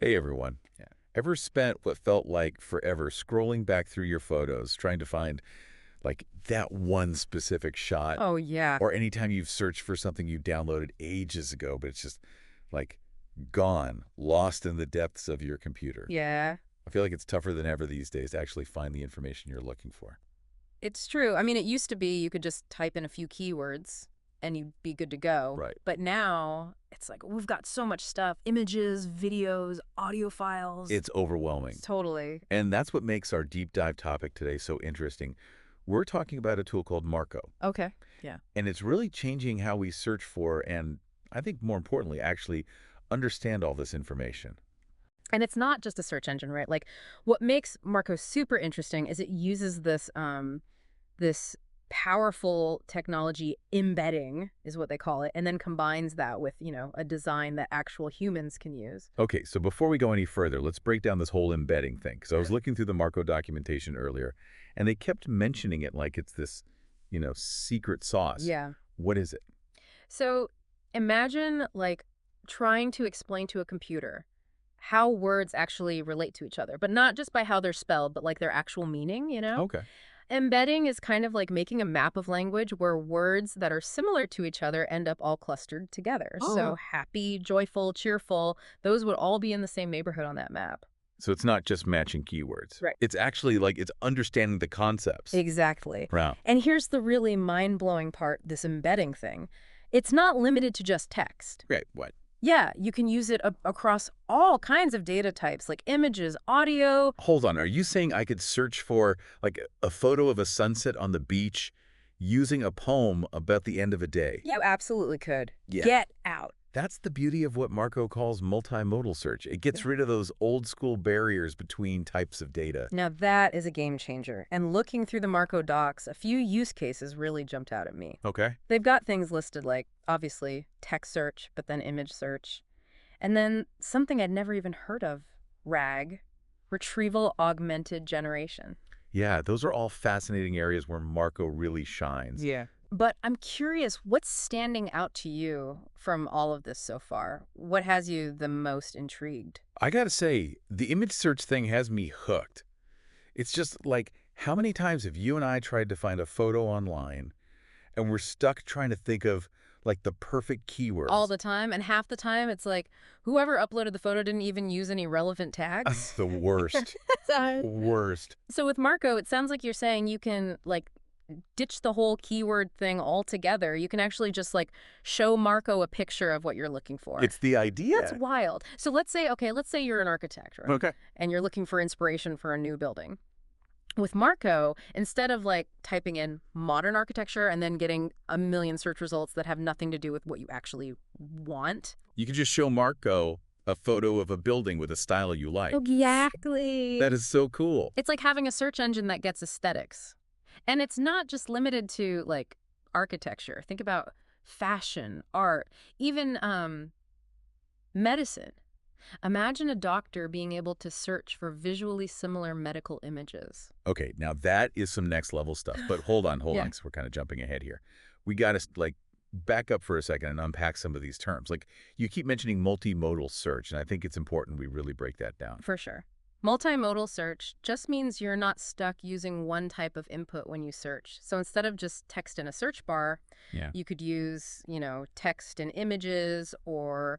Hey everyone. Yeah. Ever spent what felt like forever scrolling back through your photos trying to find like that one specific shot? Oh, yeah. Or anytime you've searched for something you downloaded ages ago, but it's just like gone, lost in the depths of your computer. Yeah, I feel like it's tougher than ever these days to actually find the information you're looking for. it's true. I mean, it used to be you could just type in a few keywords and you'd be good to go. Right. But now it's like we've got so much stuff, images, videos, audio files. It's overwhelming. Totally. And that's what makes our deep dive topic today so interesting. We're talking about a tool called Marqo, Okay. Yeah. and it's really changing how we search for and I think more importantly, actually understand all this information. And it's not just a search engine, right? Like what makes Marco super interesting is it uses this powerful technology embedding is what they call it, and then combines that with, a design that actual humans can use. Okay, so before we go any further, let's break down this whole embedding thing. Because I was looking through the Marco documentation earlier, and they kept mentioning it like it's this, secret sauce. Yeah. What is it? So imagine like trying to explain to a computer how words actually relate to each other, but not just by how they're spelled, but like their actual meaning? Okay. Embedding is kind of like making a map of language where words that are similar to each other end up all clustered together. So happy, joyful, cheerful, those would all be in the same neighborhood on that map. So it's not just matching keywords. Right. It's actually like it's understanding the concepts. Exactly. Wow. And here's the really mind-blowing part, this embedding thing. It's not limited to just text. Right. What? Yeah, you can use it across all kinds of data types like images, audio. Hold on. Are you saying I could search for like a photo of a sunset on the beach using a poem about the end of a day? You absolutely could. Yeah. Get out. That's the beauty of what Marco calls multimodal search. It gets rid of those old school barriers between types of data. Now that is a game changer. And looking through the Marco docs, a few use cases really jumped out at me. Okay. They've got things listed like, obviously, text search, but then image search. And then something I'd never even heard of, RAG, Retrieval Augmented Generation. Yeah, those are all fascinating areas where Marco really shines. Yeah. But I'm curious, what's standing out to you from all of this so far? What has you the most intrigued? I gotta say, the image search thing has me hooked. It's just like, how many times have you and I tried to find a photo online and we're stuck trying to think of like the perfect keywords? All the time, and half the time it's like whoever uploaded the photo didn't even use any relevant tags. The worst. Worst. So with Marco, it sounds like you're saying you can like ditch the whole keyword thing altogether. You can actually just like show Marco a picture of what you're looking for. It's the idea. That's wild. So let's say you're an architect, right? Okay. And you're looking for inspiration for a new building. With Marco, instead of like typing in modern architecture and then getting a million search results that have nothing to do with what you actually want. You could just show Marco a photo of a building with a style you like. Exactly. That is so cool. It's like having a search engine that gets aesthetics. And it's not just limited to like architecture. Think about fashion, art, even medicine. Imagine a doctor being able to search for visually similar medical images. Okay, now that is some next level stuff. But hold on, Yeah. because we're kind of jumping ahead here. We got to like back up for a second and unpack some of these terms. Like you keep mentioning multimodal search, and I think it's important we really break that down. For sure. Multimodal search just means you're not stuck using one type of input when you search. So instead of just text in a search bar, Yeah. you could use, text and images or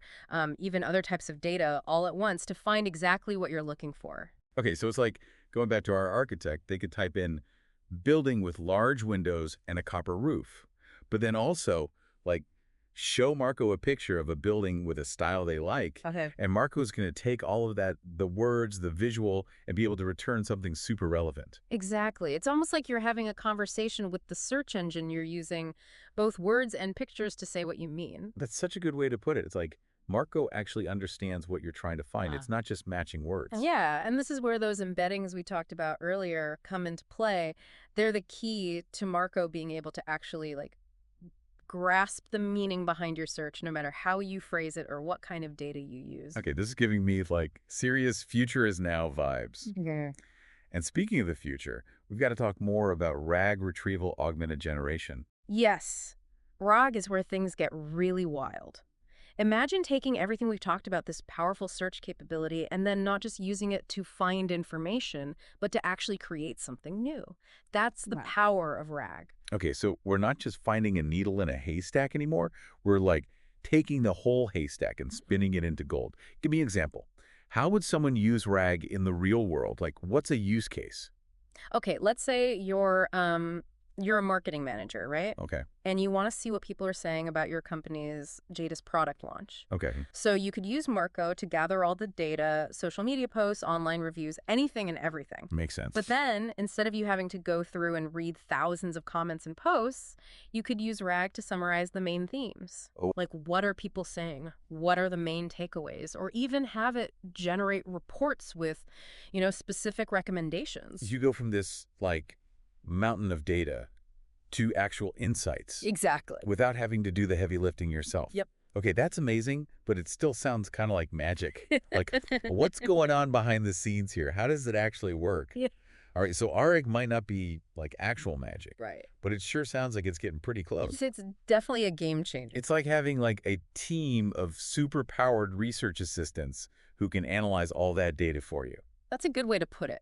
even other types of data all at once to find exactly what you're looking for. Okay, so it's like going back to our architect, they could type in building with large windows and a copper roof, but then also like show Marco a picture of a building with a style they like. Okay. And Marco's going to take all of that, the words, the visual, and be able to return something super relevant. Exactly. It's almost like you're having a conversation with the search engine. You're using both words and pictures to say what you mean. That's such a good way to put it. It's like Marco actually understands what you're trying to find. It's not just matching words. Yeah, and this is where those embeddings we talked about earlier come into play. They're the key to Marco being able to actually like grasp the meaning behind your search no matter how you phrase it or what kind of data you use. Okay, this is giving me like serious future is now vibes. Yeah. And speaking of the future, we've got to talk more about RAG Retrieval Augmented Generation. Yes, RAG is where things get really wild. Imagine taking everything we've talked about, this powerful search capability, and then not just using it to find information, but to actually create something new. That's the Wow. power of RAG. Okay, so we're not just finding a needle in a haystack anymore. We're like taking the whole haystack and spinning it into gold. Give me an example. How would someone use RAG in the real world? Like, what's a use case? Okay, let's say you're a marketing manager, right? Okay, And you want to see what people are saying about your company's latest product launch. okay, So you could use Marqo to gather all the data, social media posts, online reviews, anything and everything. makes sense. But then, instead of you having to go through and read thousands of comments and posts, you could use RAG to summarize the main themes. Oh. Like, what are people saying? What are the main takeaways? Or even have it generate reports with, specific recommendations. You go from this, like, mountain of data to actual insights Exactly. without having to do the heavy lifting yourself. Yep. Okay, that's amazing, but it still sounds kind of like magic. Like, what's going on behind the scenes here? How does it actually work? Yeah. All right, so RAG might not be like actual magic, Right. but it sure sounds like it's getting pretty close. It's definitely a game changer. It's like having like a team of super-powered research assistants who can analyze all that data for you. That's a good way to put it.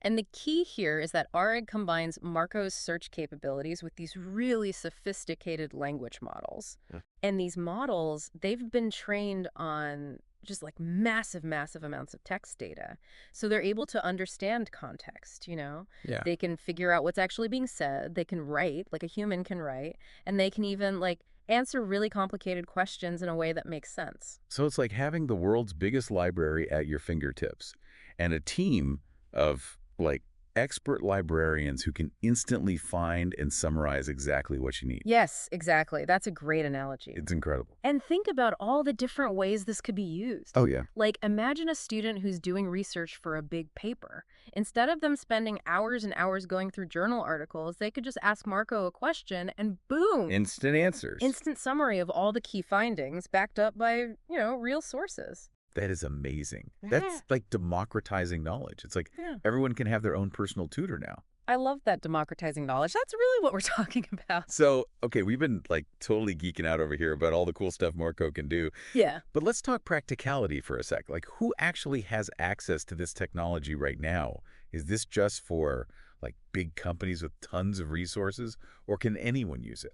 And the key here is that RAG combines Marco's search capabilities with these really sophisticated language models. Yeah. And these models, they've been trained on just like massive, massive amounts of text data. So they're able to understand context, Yeah. They can figure out what's actually being said. They can write like a human can write. And they can even like answer really complicated questions in a way that makes sense. So it's like having the world's biggest library at your fingertips and a team of like expert librarians who can instantly find and summarize exactly what you need. Yes, exactly. That's a great analogy. It's incredible. And think about all the different ways this could be used. Oh, yeah. Like, imagine a student who's doing research for a big paper. Instead of them spending hours and hours going through journal articles, they could just ask Marqo a question and boom! Instant answers. Instant summary of all the key findings backed up by, real sources. That is amazing. Yeah. That's like democratizing knowledge. It's like Yeah. everyone can have their own personal tutor now. I love that democratizing knowledge. That's really what we're talking about. So, okay, we've been like totally geeking out over here about all the cool stuff Marqo can do. Yeah. But let's talk practicality for a sec. Like, who actually has access to this technology right now? Is this just for like big companies with tons of resources, or can anyone use it?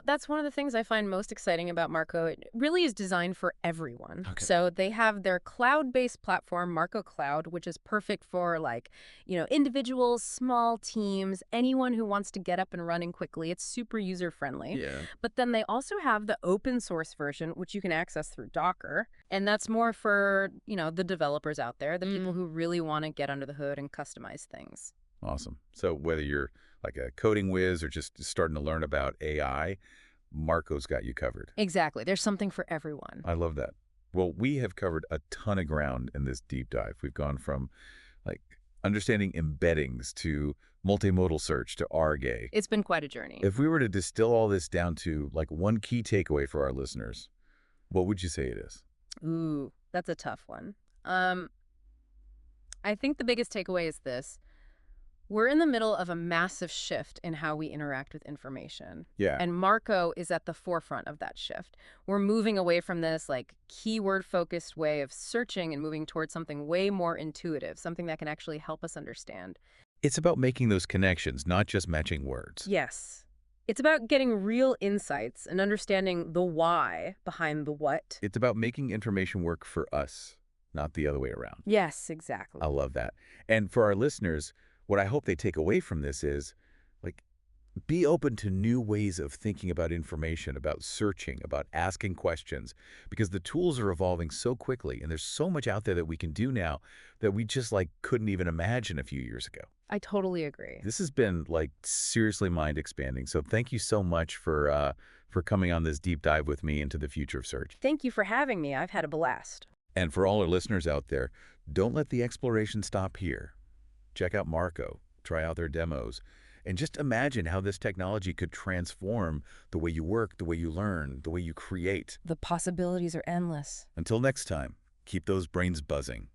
That's one of the things I find most exciting about Marqo. It really is designed for everyone. Okay. So they have their cloud-based platform, Marqo Cloud, which is perfect for individuals, small teams, anyone who wants to get up and running quickly. It's super user-friendly. Yeah. But then they also have the open source version, which you can access through Docker. And that's more for, the developers out there, the people who really want to get under the hood and customize things. Awesome. So whether you're like a coding whiz or just starting to learn about AI, Marco's got you covered. Exactly. There's something for everyone. I love that. Well, we have covered a ton of ground in this deep dive. We've gone from like understanding embeddings to multimodal search to RAG. It's been quite a journey. If we were to distill all this down to like one key takeaway for our listeners, what would you say it is? Ooh, that's a tough one. I think the biggest takeaway is this. We're in the middle of a massive shift in how we interact with information. Yeah. And Marqo is at the forefront of that shift. We're moving away from this keyword-focused way of searching and moving towards something way more intuitive, something that can actually help us understand. It's about making those connections, not just matching words. Yes. It's about getting real insights and understanding the why behind the what. It's about making information work for us, not the other way around. Yes, exactly. I love that. And for our listeners, what I hope they take away from this is, be open to new ways of thinking about information, about searching, about asking questions, because the tools are evolving so quickly, and there's so much out there that we can do now that we just couldn't even imagine a few years ago. I totally agree. This has been seriously mind-expanding. So thank you so much for coming on this deep dive with me into the future of search. Thank you for having me. I've had a blast. And for all our listeners out there, don't let the exploration stop here. Check out Marqo, try out their demos, and just imagine how this technology could transform the way you work, the way you learn, the way you create. The possibilities are endless. Until next time, keep those brains buzzing.